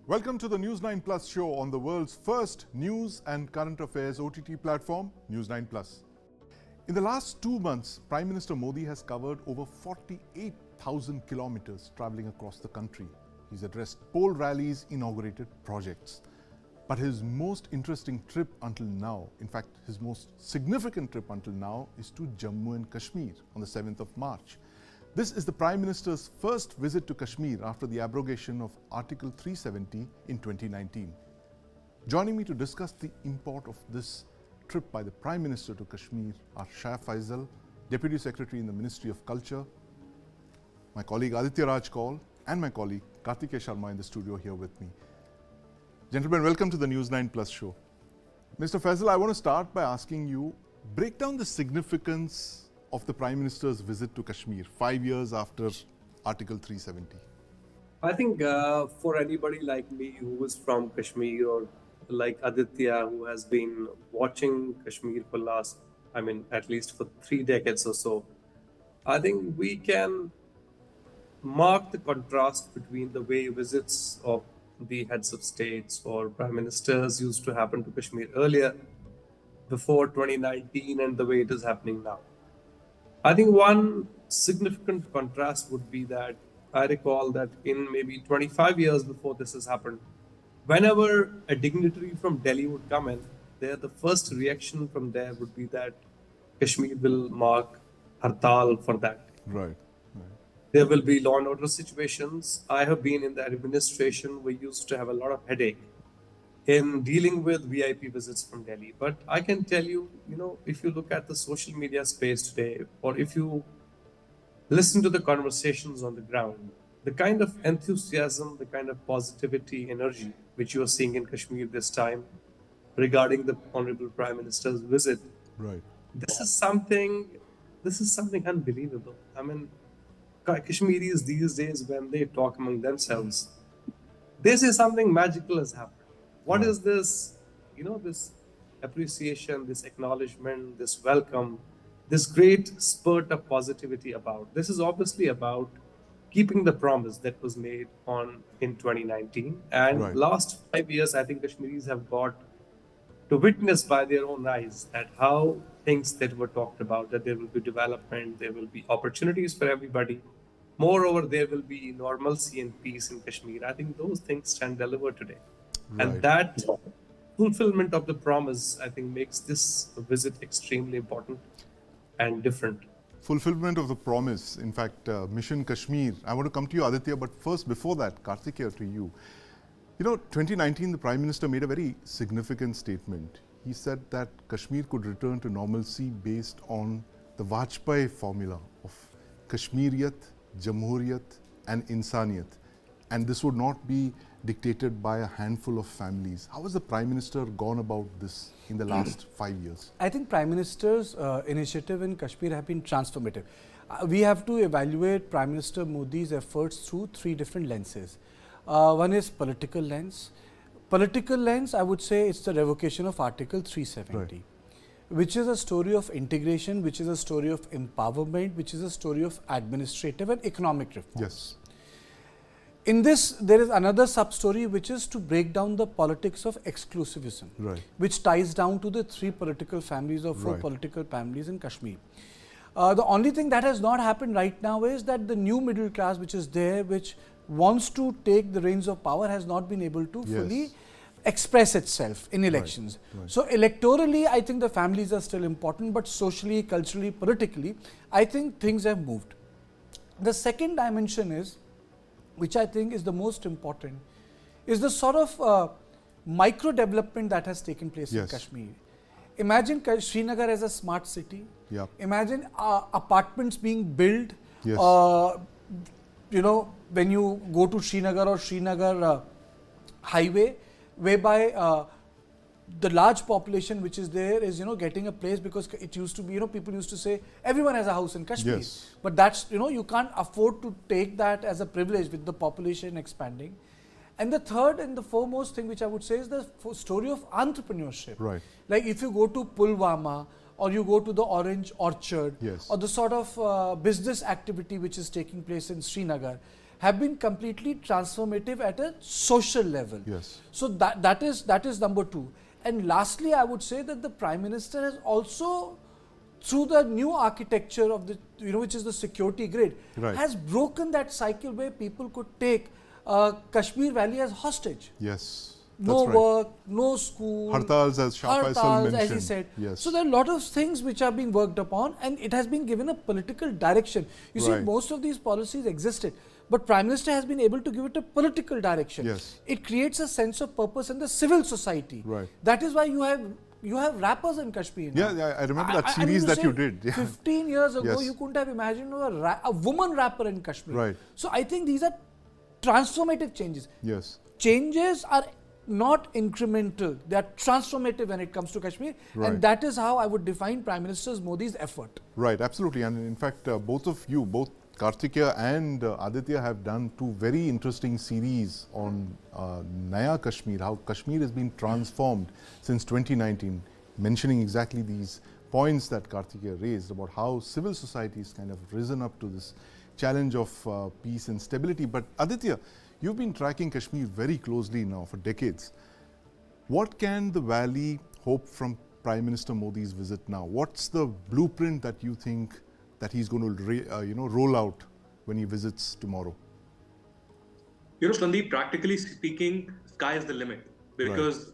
Welcome to the News9 Plus Show on the world's first news and current affairs OTT platform, News9 Plus. In the last 2 months, Prime Minister Modi has covered over 48,000 kilometers traveling across the country. He's addressed poll rallies, inaugurated projects. But his most interesting trip until now, in fact, his most significant trip until now, is to Jammu and Kashmir on the 7th of March. This is the Prime Minister's first visit to Kashmir after the abrogation of Article 370 in 2019. Joining me to discuss the import of this trip by the Prime Minister to Kashmir are Shah Faesal, Deputy Secretary in the Ministry of Culture, my colleague Aditya Raj Kaul, and my colleague Kartikeya Sharma in the studio here with me. Gentlemen, welcome to the News9 Plus Show. Mr. Faesal, I want to start by asking you, break down the significance of the Prime Minister's visit to Kashmir 5 years after Article 370. I think for anybody like me who is from Kashmir, or like Aditya who has been watching Kashmir for at least for 3 decades or so, I think we can mark the contrast between the way visits of the heads of states or prime ministers used to happen to Kashmir earlier, before 2019, and the way it is happening now. I think one significant contrast would be that I recall that in maybe 25 years before this has happened, whenever a dignitary from Delhi would come in, the first reaction from there would be that Kashmir will mark hartal for that. Right. There will be law and order situations. I have been in the administration. We used to have a lot of headache in dealing with VIP visits from Delhi. But I can tell you, if you look at the social media space today, or if you listen to the conversations on the ground, the kind of enthusiasm, the kind of positivity, energy, which you are seeing in Kashmir this time regarding the Honorable Prime Minister's visit, Right. This is something unbelievable. I mean, Kashmiris these days, when they talk among themselves, they say something magical has happened. What is this, this appreciation, this acknowledgement, this welcome, this great spurt of positivity about? This is obviously about keeping the promise that was made in 2019. And Right. last 5 years, I think Kashmiris have got to witness by their own eyes that how things that were talked about, that there will be development, there will be opportunities for everybody. Moreover, there will be normalcy and peace in Kashmir. I think those things can deliver today. Right. And that fulfillment of the promise, I think, makes this visit extremely important and different. Fulfillment of the promise, in fact, Mission Kashmir. I want to come to you, Aditya, but first, before that, Kartikeya, to you. 2019, the Prime Minister made a very significant statement. He said that Kashmir could return to normalcy based on the Vajpayee formula of Kashmiriyat, Jamhuriyat and Insaniyat. And this would not be dictated by a handful of families. How has the Prime Minister gone about this in the last 5 years? I think Prime Minister's initiative in Kashmir have been transformative. We have to evaluate Prime Minister Modi's efforts through 3 different lenses. One is political lens. Political lens, I would say it's the revocation of Article 370. Right. Which is a story of integration, which is a story of empowerment, which is a story of administrative and economic reforms. Yes. In this, there is another sub-story which is to break down the politics of exclusivism, right, which ties down to the 3 political families or 4 right. political families in Kashmir. The only thing that has not happened right now is that the new middle class which is there, which wants to take the reins of power, has not been able to fully express itself in elections. Right, right. So electorally, I think the families are still important, but socially, culturally, politically, I think things have moved. The second dimension is, which I think is the most important, is the sort of micro development that has taken place in Kashmir. Imagine Srinagar as a smart city. Yep. Imagine apartments being built. Yes. When you go to Srinagar or Srinagar highway, whereby the large population which is there is, getting a place, because it used to be, people used to say everyone has a house in Kashmir. Yes. But that's, you can't afford to take that as a privilege with the population expanding. And the third and the foremost thing which I would say is the story of entrepreneurship. Right. Like if you go to Pulwama or you go to the Orange Orchard, yes, or the sort of business activity which is taking place in Srinagar, have been completely transformative at a social level. Yes. So that is number two. And lastly, I would say that the Prime Minister has also, through the new architecture of the, which is the security grid, Right. has broken that cycle where people could take Kashmir Valley as hostage. Yes. No That's right. work, no school. Hartals, as Shah Faesal Hartals, mentioned. as he said. Yes. So there are a lot of things which are being worked upon, and it has been given a political direction. You see, Right. most of these policies existed, but Prime Minister has been able to give it a political direction. Yes. It creates a sense of purpose in the civil society. Right. That is why you have rappers in Kashmir now. Yeah, I remember that I mean series to that say, you did. Yeah. 15 years ago, Yes. you couldn't have imagined a woman rapper in Kashmir. Right. So I think these are transformative changes. Yes. Changes are not incremental, they are transformative when it comes to Kashmir, Right. and that is how I would define Prime Minister Modi's effort. Right, absolutely. And in fact, both of you, both Kartikeya and Aditya, have done two very interesting series on Naya Kashmir, how Kashmir has been transformed since 2019, mentioning exactly these points that Kartikeya raised about how civil society has kind of risen up to this challenge of peace and stability. But Aditya, you've been tracking Kashmir very closely now for decades. What can the Valley hope from Prime Minister Modi's visit now? What's the blueprint that you think that he's going to roll out when he visits tomorrow? Sandeep, practically speaking, sky is the limit. Because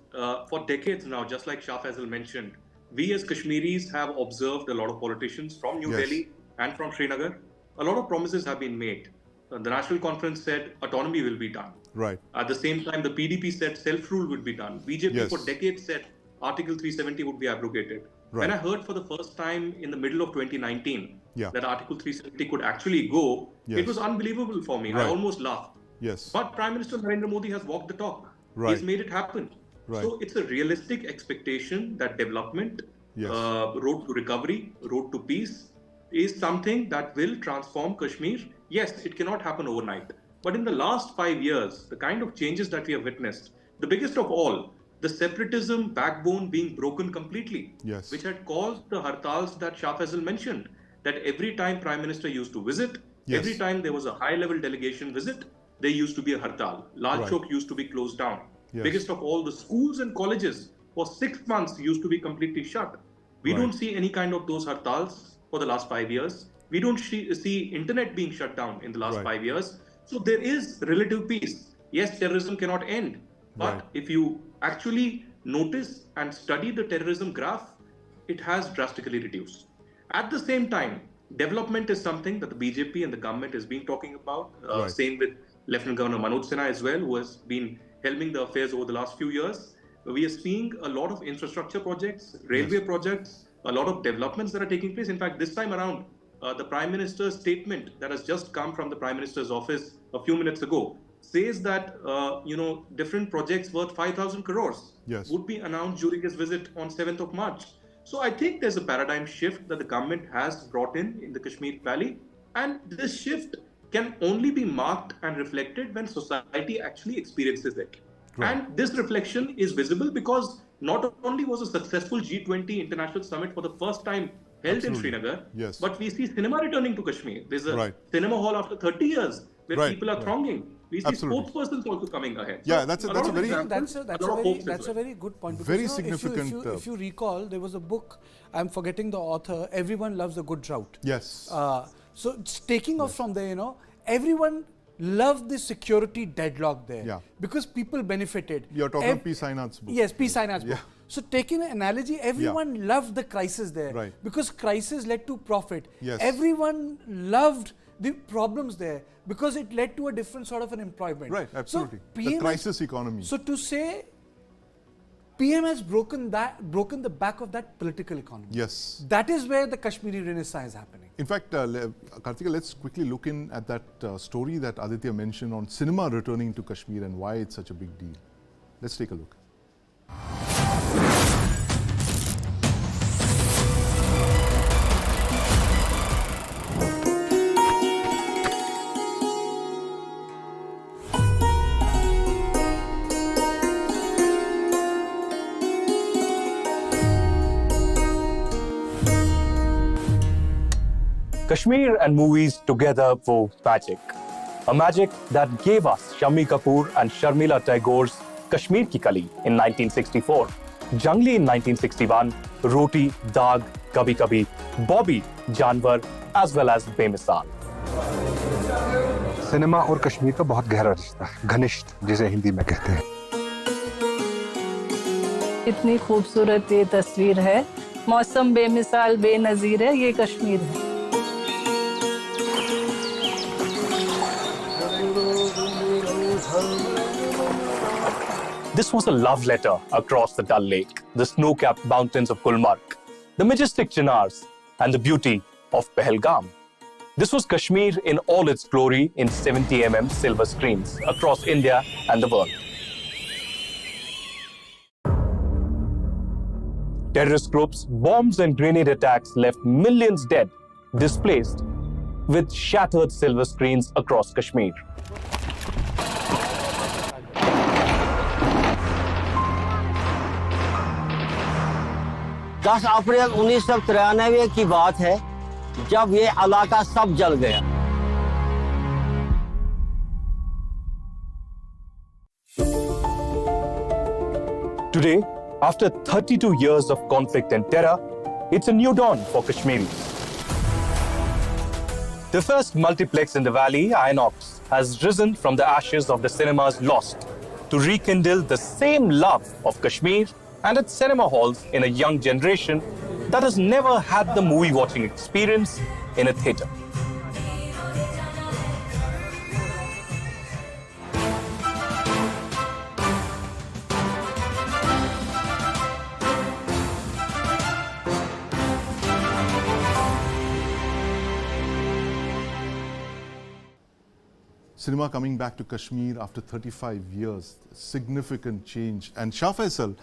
for decades now, just like Shah Faesal mentioned, we as Kashmiris have observed a lot of politicians from New Delhi and from Srinagar. A lot of promises have been made. The National Conference said autonomy will be done. Right. At the same time, the PDP said self-rule would be done. BJP for decades said Article 370 would be abrogated. Right. When I heard for the first time in the middle of 2019 Yeah. that Article 370 could actually go, Yes. it was unbelievable for me. Right. I almost laughed. Yes. But Prime Minister Narendra Modi has walked the talk. Right. He's made it happen. Right. So it's a realistic expectation that development, Yes. road to recovery, road to peace is something that will transform Kashmir. Yes, it cannot happen overnight. But in the last 5 years, the kind of changes that we have witnessed, the biggest of all, the separatism backbone being broken completely, Yes. which had caused the hartals that Shah Faesal mentioned, that every time Prime Minister used to visit, Yes. every time there was a high-level delegation visit, there used to be a hartal. Lal Right. Chowk used to be closed down. Yes. Biggest of all, the schools and colleges for 6 months used to be completely shut. We Right. don't see any kind of those hartals for the last 5 years. We don't see internet being shut down in the last Right. 5 years. So there is relative peace. Yes, terrorism cannot end. But Right. if you actually notice and study the terrorism graph, it has drastically reduced. At the same time, development is something that the BJP and the government has been talking about. Right. Same with Lieutenant Governor Manoj Sinha as well, who has been helming the affairs over the last few years. We are seeing a lot of infrastructure projects, railway projects, a lot of developments that are taking place. In fact, this time around, the Prime Minister's statement that has just come from the Prime Minister's office a few minutes ago says that different projects worth 5,000 crores Yes. would be announced during his visit on 7th of March. So I think there's a paradigm shift that the government has brought in the Kashmir Valley, and this shift can only be marked and reflected when society actually experiences it. Right. And this reflection is visible because not only was a successful G20 international summit for the first time held Absolutely. in Srinagar, Yes. but we see cinema returning to Kashmir. There's a Right. cinema hall after 30 years where Right, people are right. thronging. We see Absolutely. sportspersons also coming ahead. Yeah, So that's a lot of very- examples, That's lot of hopes as a well. very good point. Because, Very if you- significant, If you recall, there was a book. I'm forgetting the author. Everyone loves a good drought. Yes. So it's taking off from there, everyone loved the security deadlock there. Yeah. Because people benefited. You're talking of P. Sainath's book. Yes, P. Sainath's book. Yeah. So taking an analogy, everyone loved the crisis there. Right. Because crisis led to profit. Yes. Everyone loved the problems there because it led to a different sort of an employment. Right, absolutely. So The PM crisis economy. So to say PM has broken the back of that political economy. Yes. That is where the Kashmiri Renaissance is happening. In fact, Kartikeya, let's quickly look in at that story that Aditya mentioned on cinema returning to Kashmir and why it's such a big deal. Let's take a look. Kashmir and movies together for magic. a magic that gave us Shammi Kapoor and Sharmila Tagore's Kashmir Ki Kali in 1964, Jangli in 1961, Roti, Daag, Kabhi Kabhi, Bobby, Janwar, as well as Bemisal. Cinema और कश्मीर का बहुत गहरा रिश्ता है, घनिष्ठ जिसे हिंदी में कहते हैं। इतनी खूबसूरत ये तस्वीर है, मौसम बेमिसाल बेनजीर है, ये कश्मीर है। This was a love letter across the Dal Lake, the snow-capped mountains of Gulmarg, the majestic Chinars, and the beauty of Pahalgam. This was Kashmir in all its glory in 70 mm silver screens across India and the world. Terrorist groups, bombs and grenade attacks left millions dead, displaced, with shattered silver screens across Kashmir. दस अप्रैल 1993 की बात है जब ये इलाका सब जल गया। Today, after 32 years of conflict and terror, it's a new dawn for Kashmiris. The first multiplex in the valley, Inox, has risen from the ashes of the cinemas lost to rekindle the same love of Kashmir and its cinema halls in a young generation that has never had the movie-watching experience in a theatre. Cinema coming back to Kashmir after 35 years, significant change. And Shah Faesal,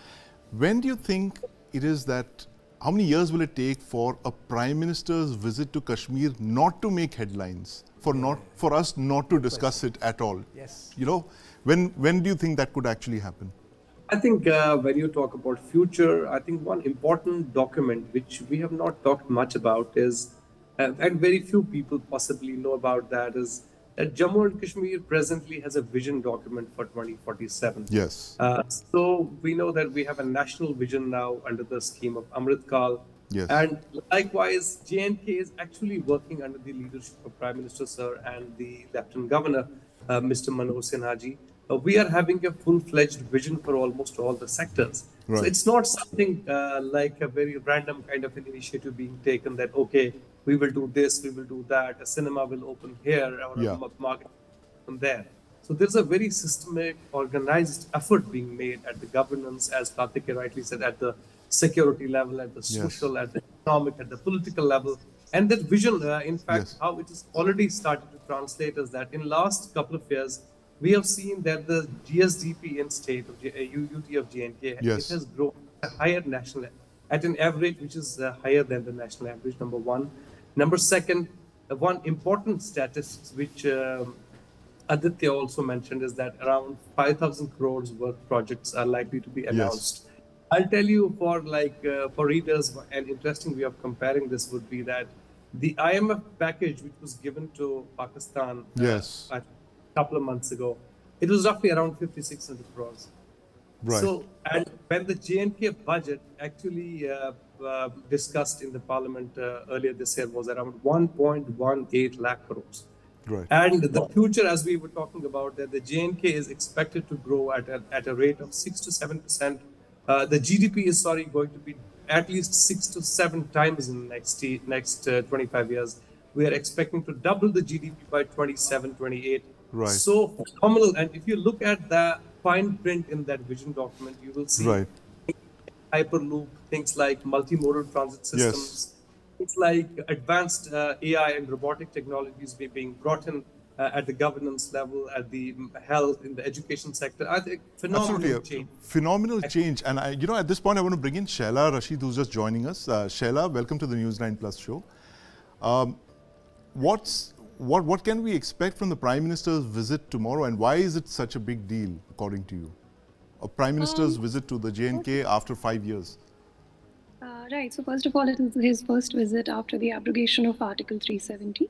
when do you think it is that, how many years will it take for a Prime Minister's visit to Kashmir not to make headlines, for us not to discuss it at all? Yes. You know, when do you think that could actually happen? I think when you talk about future, I think one important document which we have not talked much about is, and very few people possibly know about that, is that Jammu and Kashmir presently has a vision document for 2047. Yes. So we know that we have a national vision now under the scheme of Amrit Kal. Yes. And likewise, J&K is actually working under the leadership of Prime Minister Sir and the Lieutenant Governor, Mr. Manoj Sinha ji. We are having a full-fledged vision for almost all the sectors. Right. So it's not something like a very random kind of an initiative being taken that, okay, we will do this, we will do that, a cinema will open here, or a market from there. So there's a very systematic, organized effort being made at the governance, as Kartikeya rightly said, at the security level, at the social, at the economic, at the political level. And that vision, in fact, how it is already started to translate is that in last couple of years, we have seen that the GSDP in state of UT of J&K, it has grown higher national, at an average which is higher than the national average, number one. Number second, one important statistic which Aditya also mentioned is that around 5,000 crores worth projects are likely to be announced. Yes. I'll tell you for readers, an interesting way of comparing this would be that the IMF package which was given to Pakistan a couple of months ago, it was roughly around 5,600 crores. Right. So, and when the J&K budget actually discussed in the parliament earlier this year was around 1.18 lakh crores. Right. And the future, as we were talking about, that the J&K is expected to grow at a rate of 6 to 7%. The GDP is going to be at least 6 to 7 times in the next 25 years. We are expecting to double the GDP by 27, 28. Right. So phenomenal. And if you look at the fine print in that vision document, you will see hyperloop, things like multimodal transit systems, things like advanced AI and robotic technologies being brought in at the governance level, at the health, in the education sector. I think phenomenal change. Phenomenal change. And at this point, I want to bring in Shehla Rashid, who's just joining us. Shehla, welcome to the News9 Plus Show. What can we expect from the Prime Minister's visit tomorrow, and why is it such a big deal, according to you? A Prime Minister's visit to the J&K after 5 years. Right. So first of all, it is his first visit after the abrogation of Article 370.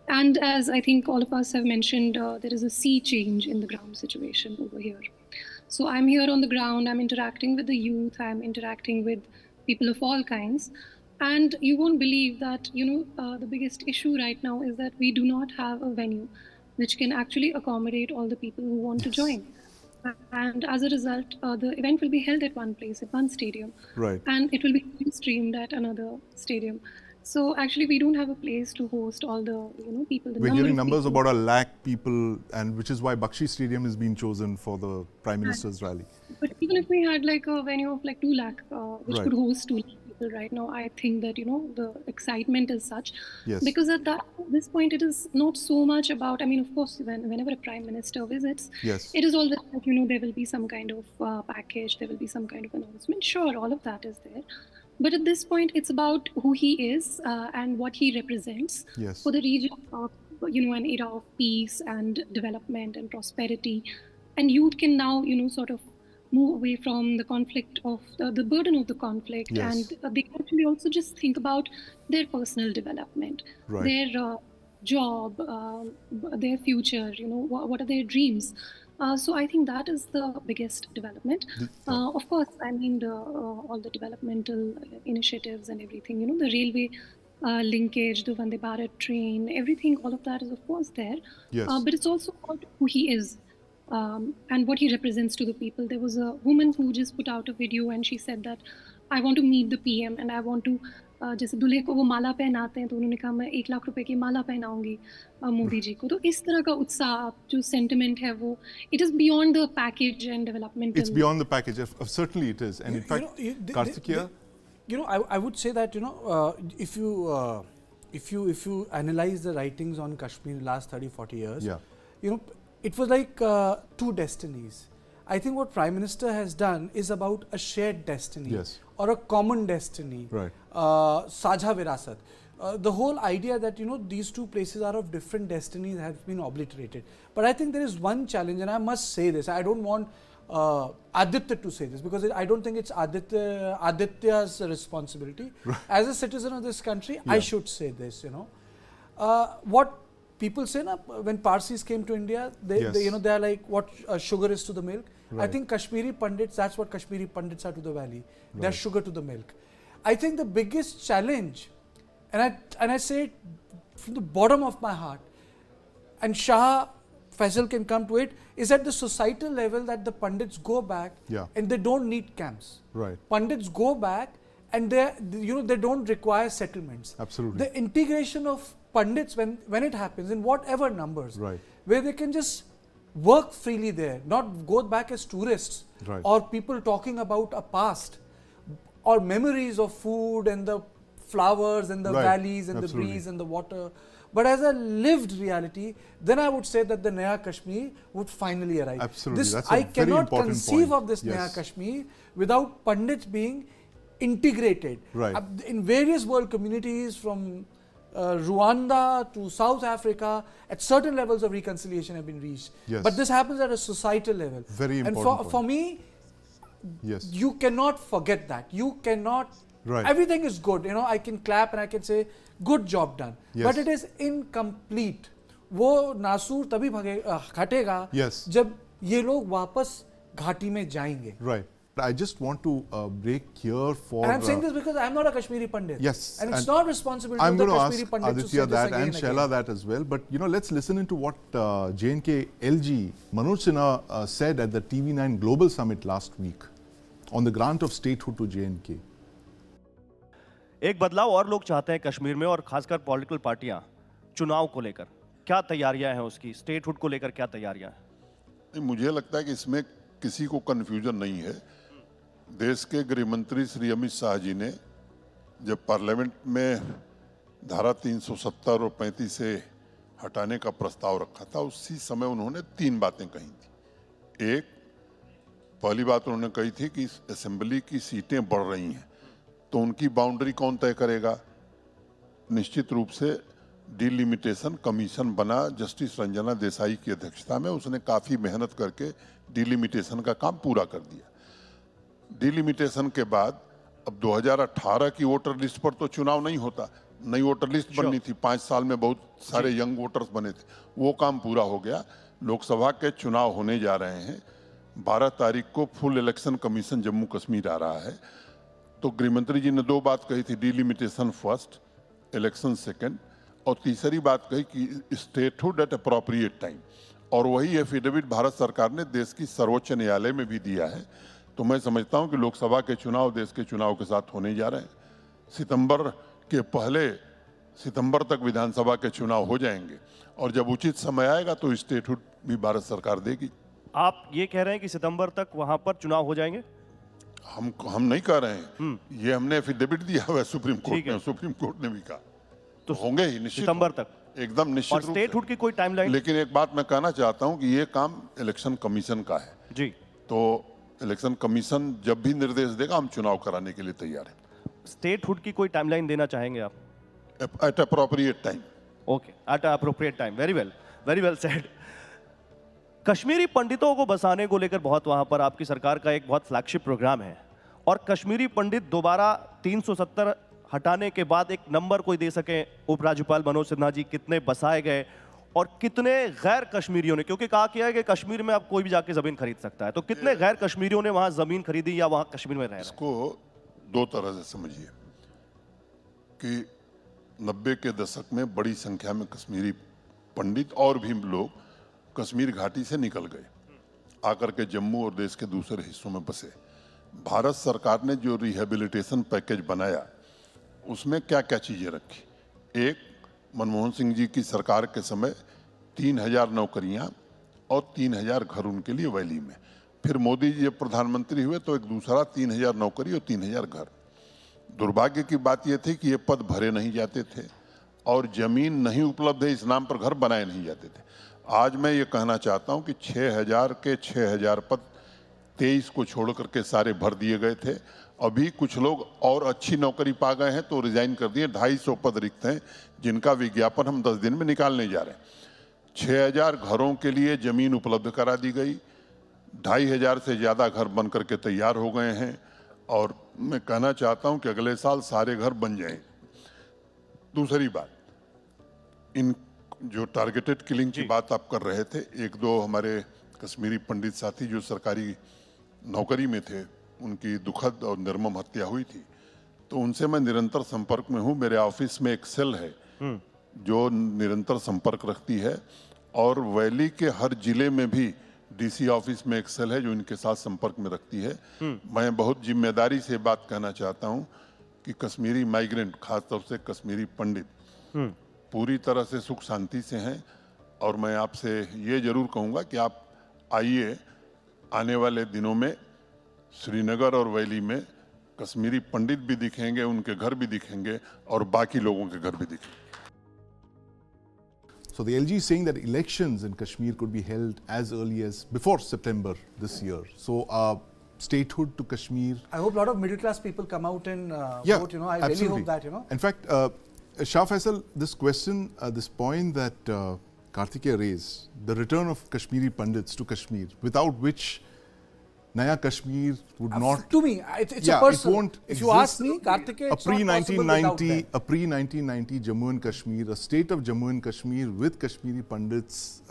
And as I think all of us have mentioned, there is a sea change in the ground situation over here. So I'm here on the ground, I'm interacting with the youth, I'm interacting with people of all kinds. And you won't believe that, the biggest issue right now is that we do not have a venue which can actually accommodate all the people who want to join. And as a result, the event will be held at one place, at one stadium. Right. And it will be streamed at another stadium. So actually, we don't have a place to host all the people. We're hearing numbers about 1 lakh people, and which is why Bakshi Stadium is being chosen for the Prime Minister's rally. But even if we had like a venue of like 2 lakh, which Right. could host 2 lakh people right now, I think that the excitement is such. Yes. Because at this point, it is not so much about. I mean, of course, whenever a Prime Minister visits, Yes. it is always like there will be some kind of package, there will be some kind of announcement. Sure, all of that is there. But at this point, it's about who he is and what he represents Yes. for the region of, an era of peace and development and prosperity. And youth can now, sort of move away from the conflict of the burden of the conflict. Yes. And they can actually also just think about their personal development, Right. their job, their future, what are their dreams. So I think that is the biggest development. Of course, I mean, all the developmental initiatives and everything, the railway linkage, the Vande Bharat train, everything, all of that is of course there. Yes. But it's also about who he is and what he represents to the people. There was a woman who just put out a video and she said that I want to meet the PM and I want to जैसे दूल्हे को वो माला पहनाते हैं तो उन्होंने कहा मैं 1 लाख रुपए की माला पहनाऊंगी मोदी जी को. तो इस तरह का उत्साह जो सेंटिमेंट है वो it is beyond the package and developmental. It's beyond the package. Certainly it is. And in fact, Kartikeya, I would say that if you analyze the writings on Kashmir last 30-40 years, yeah. It was like 2 destinies. I think what Prime Minister has done is about a shared destiny, Yes. or a common destiny, Right. Sajha Virasat. The whole idea that these 2 places are of different destinies has been obliterated. But I think there is one challenge, and I must say this. I don't want Aditya to say this because I don't think it's Aditya's responsibility. Right. As a citizen of this country, I should say this. What people say when Parsis came to India, they are like what sugar is to the milk. Right. I think Kashmiri Pandits, that's what Kashmiri Pandits are to the valley. They're sugar to the milk. I think the biggest challenge, and I say it from the bottom of my heart, and Shah Faesal can come to it, is at the societal level that the Pandits go back and they don't need camps. Right. Pandits go back and they don't require settlements. Absolutely. The integration of Pandits when it happens in whatever numbers, Right. where they can just work freely there, not go back as tourists, Right. or people talking about a past or memories of food and the flowers and the Right. valleys and Absolutely. the breeze and the water, but as a lived reality, then I would say that the Naya Kashmir would finally arrive. Absolutely. This, That's a I very cannot important conceive point. of this Naya Yes. Kashmir without Pandits being integrated. Right. In various world communities, from Rwanda to South Africa, at certain levels of reconciliation have been reached. Yes. But this happens at a societal level. Very and important for point. me, Yes. you cannot forget that. You cannot. Right. Everything is good. I can clap and I can say, good job done. Yes. But it is incomplete. वो नासूर तभी घटेगा Yes. जब ये लोग वापस घाटी में जाएंगे. Right. I just want to break here for... And I'm saying this because I'm not a Kashmiri Pandit. Yes. And it's not responsibility I'm of the going to Kashmiri ask Pandits to Aditya say this that again and Shehla that as well. But, let's listen into what J&K LG Manoj Sinha said at the TV9 Global Summit last week on the grant of statehood to J&K. एक बदलाव और लोग चाहते हैं कश्मीर में, और खासकर political पार्टियां चुनाव को लेकर क्या तैयारियां हैं, उसकी स्टेटहुड को लेकर क्या तैयारियां हैं? मुझे लगता है कि इसमें किसी को कंफ्यूजन नहीं है. देश के गृह मंत्री श्री अमित शाह जी ने जब पार्लियामेंट में धारा 370 और 35 से हटाने का प्रस्ताव रखा था, उसी समय उन्होंने 3 बातें कही थी. एक, पहली बात उन्होंने कही थी कि असेंबली की सीटें बढ़ रही हैं, तो उनकी बाउंड्री कौन तय करेगा? निश्चित रूप से डिलिमिटेशन कमीशन बना जस्टिस रंजना देसाई की अध्यक्षता में. उसने काफ़ी मेहनत करके डिलिमिटेशन का काम पूरा कर दिया. डिलिमिटेशन के बाद अब 2018 की वोटर लिस्ट पर तो चुनाव नहीं होता, नई वोटर लिस्ट बननी थी, 5 साल में बहुत सारे यंग वोटर्स बने थे, वो काम पूरा हो गया। लोकसभा के चुनाव होने जा रहे हैं, 12 तारीख को full election commission Jammu Kashmir आ रहा है। तो गृहमंत्री जी ने 2 बात कही थी, डिलिमिटेशन फर्स्ट, इलेक्शन सेकंड, और तीसरी बात कही कि स्टेटहुड एट अप्रोप्रिएट टाइम, और वही एफिडेविट भारत सरकार ने देश की सर्वोच्च न्यायालय में भी दिया है। तो मैं समझता हूं कि लोकसभा के चुनाव देश के चुनाव के साथ होने जा रहे हैं। सितंबर के पहले सितंबर तक विधानसभा के चुनाव हो जाएंगे, और जब उचित समय आएगा तो स्टेटहुड भी भारत सरकार देगी। आप ये कह रहे हैं कि सितंबर तक वहां पर चुनाव हो जाएंगे? हम नहीं कह रहे हैं, ये हमने एफिडेविट दिया हुआ है सुप्रीम कोर्ट में, सुप्रीम कोर्ट ने भी कहा तो होंगे ही निश्चित, सितंबर तक एकदम निश्चित रूप से। स्टेटहुड की कोई टाइमलाइन? लेकिन एक बात मैं कहना चाहता हूं कि ये काम इलेक्शन कमीशन का है जी, तो इलेक्शन कमीशन जब भी निर्देश देगा हम चुनाव कराने के लिए तैयार हैं। स्टेटहुड की कोई टाइमलाइन देना चाहेंगे आप? Eight appropriate time. Okay, eight appropriate time, very well said. Kashmiri पंडितों को बसाने को लेकर बहुत वहां पर आपकी सरकार का एक बहुत फ्लैगशिप प्रोग्राम है, और कश्मीरी पंडित दोबारा 370 हटाने के बाद एक नंबर कोई दे सके, उपराज्यपाल मनोज सिन्हा जी, कितने बसाए गए और कितने गैर कश्मीरियों ने, क्योंकि कहा गया है कि कश्मीर में अब कोई भी जाके जमीन खरीद सकता है, तो कितने गैर कश्मीरियों ने वहां जमीन खरीदी या वहां कश्मीर में रह रहे हैं? इसको 2 तरह से समझिए कि 90 के दशक में बड़ी संख्या में कश्मीरी पंडित और भी लोग कश्मीर घाटी से निकल गए, आकर के जम्मू और देश के दूसरे हिस्सों में बसे। भारत सरकार ने जो रिहेबिलिटेशन पैकेज बनाया उसमें क्या क्या चीजें रखी? एक, मनमोहन सिंह जी की सरकार के समय 3000 नौकरियां और 3000 घर उनके लिए वैली में। फिर मोदी जी जब प्रधानमंत्री हुए तो एक दूसरा 3000 नौकरी और 3000 घर। दुर्भाग्य की बात यह थी कि ये पद भरे नहीं जाते थे और जमीन नहीं उपलब्ध है, इस नाम पर घर बनाए नहीं जाते थे। आज मैं ये कहना चाहता हूं कि 6000 के 6000 पद 23 को छोड़ करके सारे भर दिए गए थे। अभी कुछ लोग और अच्छी नौकरी पा गए हैं तो रिजाइन कर दिए। 250 पद रिक्त हैं जिनका विज्ञापन हम 10 दिन में निकालने जा रहे हैं। 6000 घरों के लिए जमीन उपलब्ध करा दी गई, 2500 से ज़्यादा घर बन करके तैयार हो गए हैं, और मैं कहना चाहता हूं कि अगले साल सारे घर बन जाएं। दूसरी बात, इन जो टारगेटेड किलिंग की बात आप कर रहे थे, 1-2 हमारे कश्मीरी पंडित साथी जो सरकारी नौकरी में थे, उनकी दुखद और निर्मम हत्या हुई थी, तो उनसे मैं निरंतर संपर्क में हूं। मेरे ऑफिस में एक सेल है जो निरंतर संपर्क रखती है, और वैली के हर जिले में भी डीसी ऑफिस में एक सेल है जो इनके साथ संपर्क में रखती है। मैं बहुत जिम्मेदारी से बात कहना चाहता हूं कि कश्मीरी माइग्रेंट, खासतौर से कश्मीरी पंडित पूरी तरह से सुख शांति से हैं, और मैं आपसे ये जरूर कहूँगा कि आप आइए, आने वाले दिनों में श्रीनगर और वैली में कश्मीरी पंडित भी दिखेंगे, उनके घर भी दिखेंगे और बाकी लोगों के घर भी दिखेंगे। So the LG is saying that elections in Kashmir could be held as early as before September this year. So statehood to Kashmir. I hope a lot of middle class people come out and vote. I really hope that. In fact, Shah Faesal, this question, this point that Kartikeya raised, the return of Kashmiri Pandits to Kashmir, without which Naya Kashmir would not. To me, it's a personal. It won't. If you ask me, Kartikeya, a pre-1990 Jammu and Kashmir, a state of Jammu and Kashmir with Kashmiri Pandits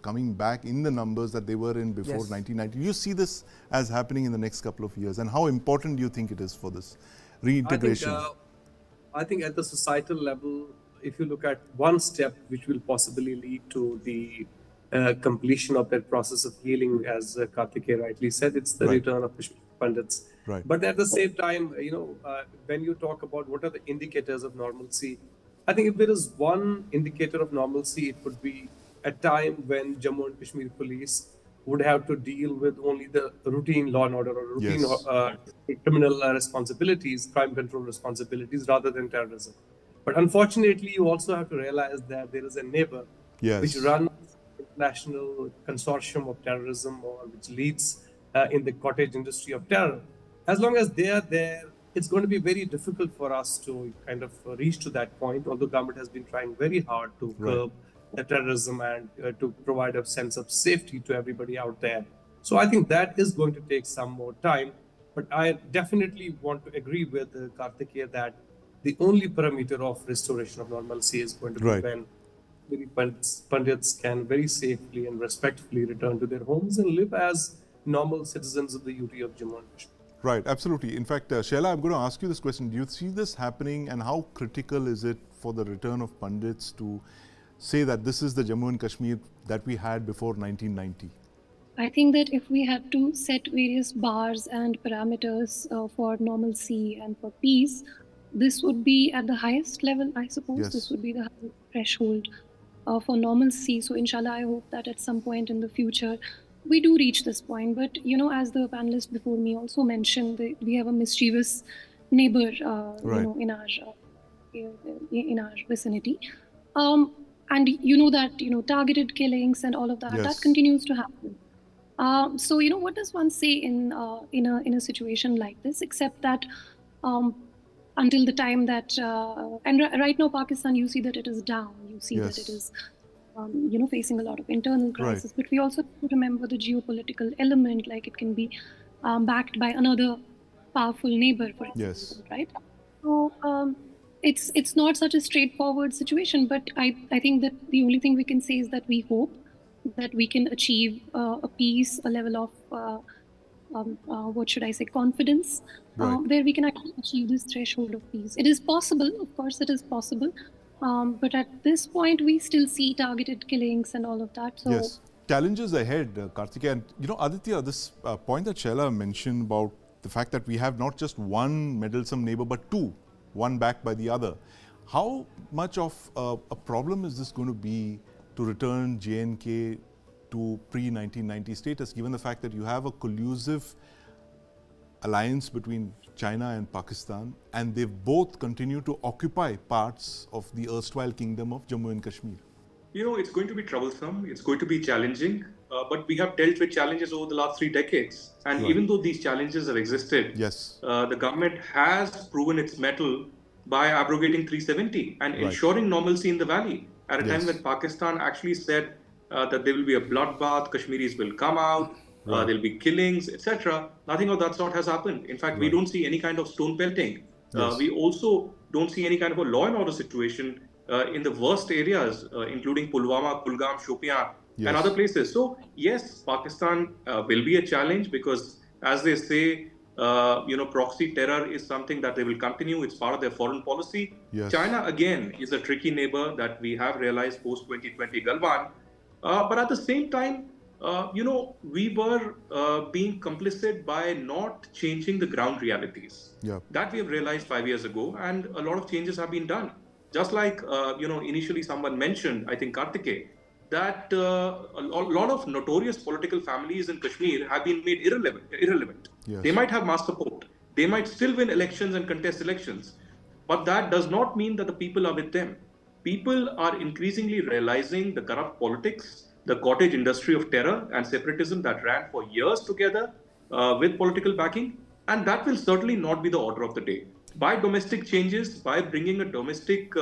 coming back in the numbers that they were in before 1990. You see this as happening in the next couple of years, and how important do you think it is for this reintegration? I think at the societal level, if you look at one step which will possibly lead to the completion of that process of healing, as Kartikeya rightly said, it's the return of Kashmir Pandits. Right. But at the same time, when you talk about what are the indicators of normalcy, I think if there is one indicator of normalcy, it would be a time when Jammu and Kashmir police would have to deal with only the routine law and order or routine criminal responsibilities, crime control responsibilities, rather than terrorism. But unfortunately, you also have to realize that there is a neighbor which runs international consortium of terrorism, or which leads in the cottage industry of terror. As long as they are there, it's going to be very difficult for us to kind of reach to that point, although government has been trying very hard to curb the terrorism and to provide a sense of safety to everybody out there. So I think that is going to take some more time. But I definitely want to agree with Kartikeya that the only parameter of restoration of normalcy is going to be when the Pandits can very safely and respectfully return to their homes and live as normal citizens of the UT of Jammu and Kashmir. Right, absolutely. In fact, Shehla, I'm going to ask you this question. Do you see this happening, and how critical is it for the return of Pandits to say that this is the Jammu and Kashmir that we had before 1990? I think that if we had to set various bars and parameters for normalcy and for peace, this would be at the highest level, I suppose. Yes. This would be the highest threshold for normalcy. So inshallah, I hope that at some point in the future, we do reach this point. But, you know, as the panelist before me also mentioned, we have a mischievous neighbor, you know, in our vicinity. And you know that, you know, targeted killings and all of that, that continues to happen. So, you know, what does one say in a situation like this, except that until the time that, and right now Pakistan, you see that it is down, you see that it is, you know, facing a lot of internal crisis, but we also remember the geopolitical element, like it can be backed by another powerful neighbor, for example, right? So it's not such a straightforward situation, but I think that the only thing we can say is that we hope that we can achieve a peace, a level of, what should I say, confidence, where we can actually achieve this threshold of peace. It is possible, of course it is possible, but at this point we still see targeted killings and all of that. So challenges ahead, Kartikeya. And you know, Aditya, this point that Shehla mentioned about the fact that we have not just one meddlesome neighbor, but two, one backed by the other. How much of a problem is this going to be to return J&K to pre-1990 status, given the fact that you have a collusive alliance between China and Pakistan, and they've both continued to occupy parts of the erstwhile kingdom of Jammu and Kashmir? You know, it's going to be troublesome, it's going to be challenging, but we have dealt with challenges over the last 3 decades. And even though these challenges have existed, the government has proven its mettle by abrogating 370 and ensuring normalcy in the valley at a time when Pakistan actually said that there will be a bloodbath, Kashmiris will come out, there will be killings, etc. Nothing of that sort has happened. In fact, we don't see any kind of stone pelting. We also don't see any kind of a law and order situation in the worst areas, including Pulwama, Kulgam, Shopian, and other places. So, yes, Pakistan will be a challenge because, as they say, you know, proxy terror is something that they will continue. It's part of their foreign policy. China, again, is a tricky neighbor that we have realized post-2020 Galwan. But at the same time, you know, we were being complicit by not changing the ground realities. That we have realized 5 years ago, and a lot of changes have been done. Just like, you know, initially someone mentioned, I think Kartikeya, that a lot of notorious political families in Kashmir have been made irrelevant. They might have mass support. They might still win elections and contest elections. But that does not mean that the people are with them. People are increasingly realizing the corrupt politics, the cottage industry of terror and separatism that ran for years together with political backing. And that will certainly not be the order of the day. By domestic changes, by bringing a domestic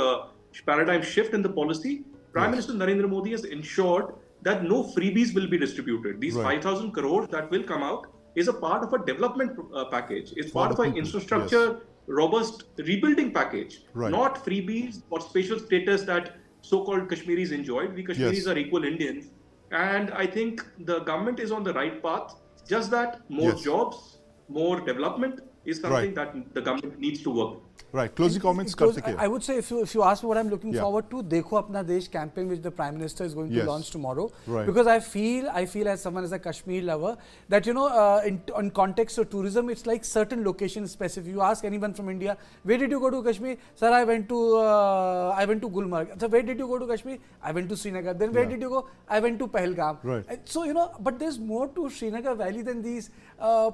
paradigm shift in the policy, Prime Minister Narendra Modi has ensured that no freebies will be distributed. These 5,000 crores that will come out is a part of a development package. It's part of an infrastructure, robust rebuilding package, not freebies or special status that so-called Kashmiris enjoyed. We Kashmiris are equal Indians. And I think the government is on the right path. Just that more jobs, more development is something that the government needs to work. Right. Closing comments, Kartikeya. I would say, if you ask me what I'm looking forward to, Dekho Apna Desh campaign, which the Prime Minister is going to launch tomorrow. Because I feel as someone as a Kashmir lover, that, you know, in context of tourism, it's like certain location specific. You ask anyone from India, where did you go to Kashmir? Sir, I went to Gulmarg. So where did you go to Kashmir? I went to Srinagar. Then where did you go? I went to Pahalgam. So, you know, but there's more to Srinagar Valley than these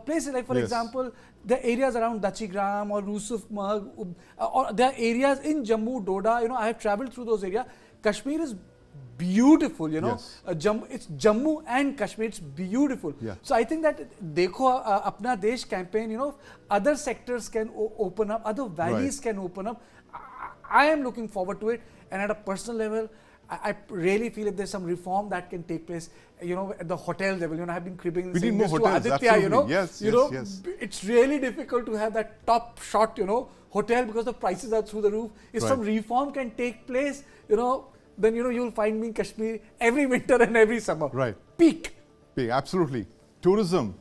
places. Like, for example, the areas around Dachigram or Rusuf Marg, or there are areas in Jammu, Doda, you know, I have traveled through those areas. Kashmir is beautiful, you know. It's Jammu and Kashmir, it's beautiful. So I think that Dekho Apna Desh campaign, you know, other sectors can open up, other valleys can open up. I am looking forward to it. And at a personal level, I really feel if there's some reform that can take place, at the hotel level, I've been cribbing We need saying more this to hotels, Aditya, absolutely. Yes. it's really difficult to have that top shot, hotel because the prices are through the roof. If some reform can take place, then, you'll find me in Kashmir every winter and every summer. Right. Peak. Absolutely. Tourism,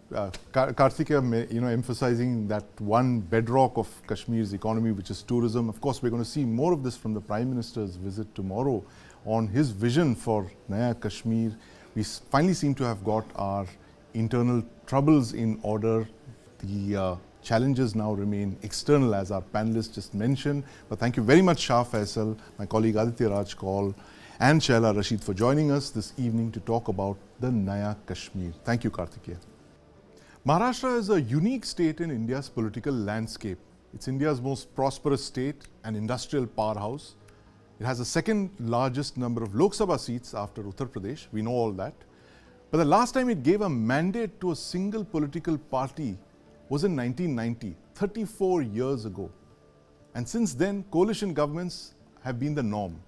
Kartikeya, emphasizing that one bedrock of Kashmir's economy, which is tourism. Of course, we're going to see more of this from the Prime Minister's visit tomorrow on his vision for Naya Kashmir. We finally seem to have got our internal troubles in order. The challenges now remain external, as our panelists just mentioned. But thank you very much, Shah Faesal, my colleague Aditya Raj Kaul, and Shehla Rashid for joining us this evening to talk about the Naya Kashmir. Thank you, Kartikeya. Maharashtra is a unique state in India's political landscape. It's India's most prosperous state, an industrial powerhouse. It has the second largest number of Lok Sabha seats after Uttar Pradesh. We know all that. But the last time it gave a mandate to a single political party was in 1990, 34 years ago. And since then, coalition governments have been the norm.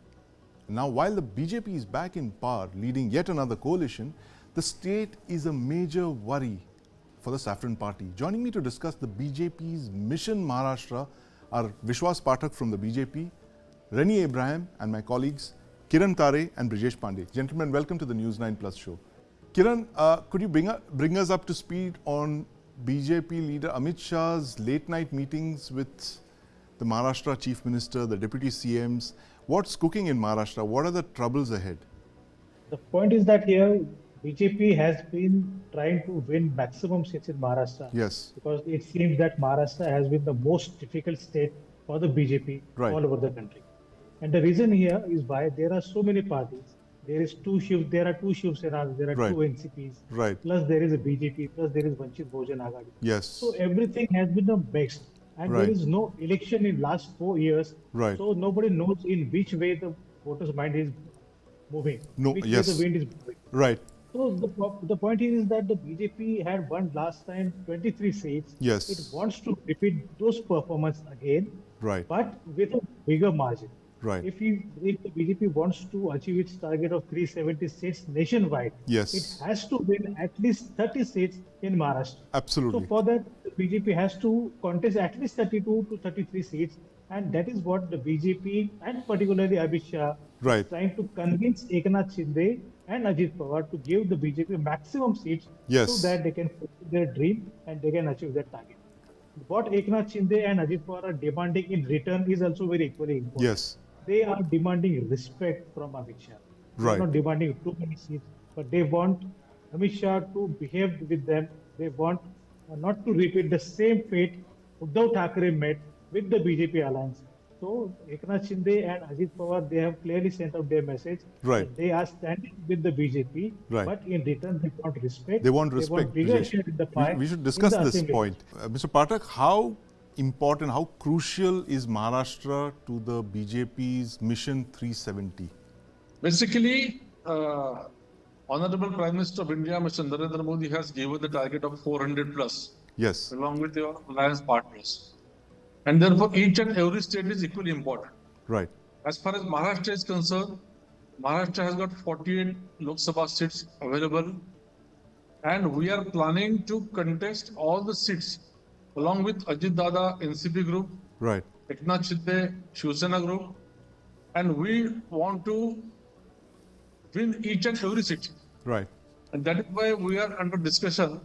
Now, while the BJP is back in power, leading yet another coalition, the state is a major worry for the Saffron Party. Joining me to discuss the BJP's Mission Maharashtra are Vishwas Pathak from the BJP, Reni Abraham, and my colleagues Kiran Tare and Brijesh Pandey. Gentlemen, welcome to the News9 Plus Show. Kiran, could you bring us up to speed on BJP leader Amit Shah's late night meetings with the Maharashtra Chief Minister, the Deputy CMs? What's cooking in Maharashtra? What are the troubles ahead? The point is that here BJP has been trying to win maximum seats in Maharashtra. Yes. Because it seems that Maharashtra has been the most difficult state for the BJP all over the country. And the reason here is why there are so many parties. There are two Shiv Senas, there are two NCPs, plus there is a BJP, plus there is Vanchit Bhujan Aghadi. Yes. So everything has been a mix. And there is no election in last 4 years. So nobody knows in which way the voters' mind is moving. Which way the wind is moving. So the point here is that the BJP had won last time 23 seats. Yes. It wants to repeat those performances again, but with a bigger margin. If the BJP wants to achieve its target of 370 seats nationwide, it has to win at least 30 seats in Maharashtra. Absolutely. So for that, the BJP has to contest at least 32 to 33 seats, and that is what the BJP and particularly Amit Shah is trying to convince Eknath Shinde and Ajit Pawar to give the BJP maximum seats so that they can fulfill their dream and they can achieve their target. What Eknath Shinde and Ajit Pawar are demanding in return is also very equally important. They are demanding respect from Amit Shah. They are not demanding too many seats, but they want Amit Shah to behave with them. They want not to repeat the same fate Uddhav Thackeray met with the BJP alliance. So Eknath Shinde and Ajit Pawar, they have clearly sent out their message. They are standing with the BJP, but in return they want respect. They want respect. Bigger share in the pie. We should discuss this point. Mr. Pathak, how important, how crucial is Maharashtra to the BJP's Mission 370? Basically, Honorable Prime Minister of India, Mr. Narendra Modi, has given the target of 400 plus. Yes. Along with your alliance partners. And therefore, each and every state is equally important. As far as Maharashtra is concerned, Maharashtra has got 48 Lok Sabha seats available. And we are planning to contest all the seats along with Ajit Dada NCP group, Eknath Shinde Shiv Sena group, and we want to win each and every seat. And that is why we are under discussion.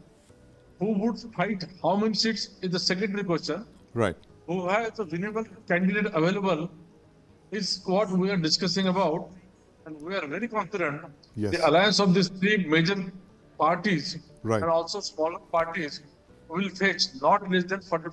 Who would fight how many seats is the secondary question. Who has a winnable candidate available is what we are discussing about, and we are very confident the alliance of these three major parties and also smaller parties will fetch not less than 45